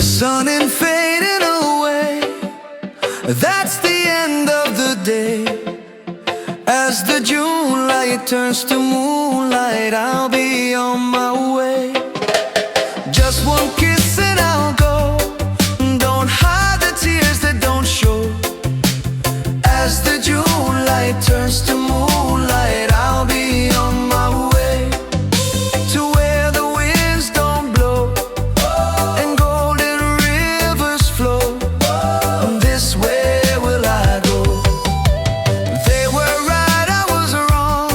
sun ain't fading away. That's the end of the day. As the June light turns to moonlight, I'll be on my way. Just one kiss and I'll go. Don't hide the tears that don't show. As the June light turns to moonlight, I'll be on my way to where the winds don't blow and golden rivers flow. This way will I go. They were right, I was wrong.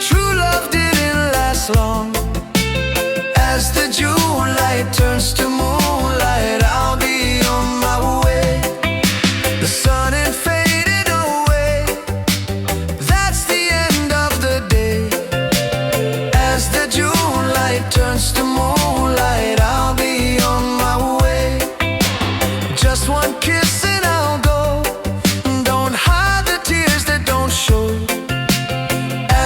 True love didn't last long. As the June light turns to moonlight, I'll be on my way. The sun ain't faded away. That's the end of the day. As the June light turns to moonlight, I'll be on my way. Just one kiss and I'll go. Don't hide the tears that don't show.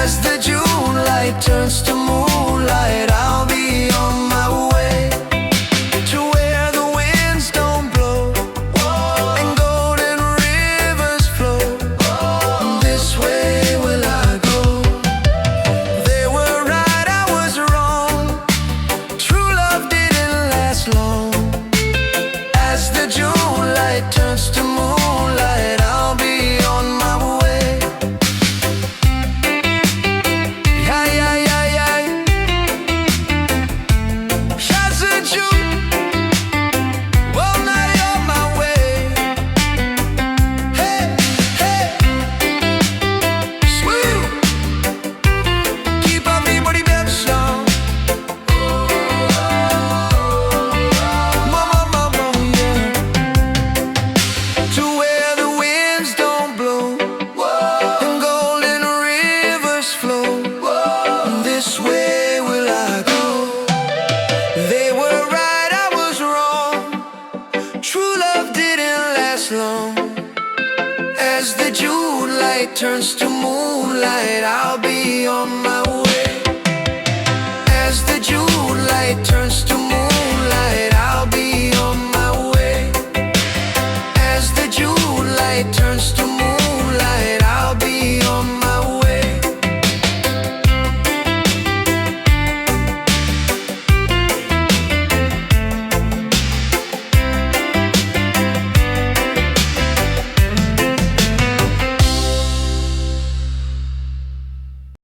As the June light turns to moonlight, I'll be on my way to where the winds don't blow and golden rivers flow. This way will I go. They were right, I was wrong. True love didn't last long. As the June light turns to moonlight, I'll be on my way. Yeah, yeah, yeah, yeah. As the June, well, now you're my way. Hey, hey, swoop. Keep up everybody back strong. Mama, mama, yeah. To where the winds don't blow and golden rivers flow. This way will I go. They were right, I was wrong. True love didn't last long. As the June light turns to moonlight, I'll be on my way. As the June light turns to moonlight,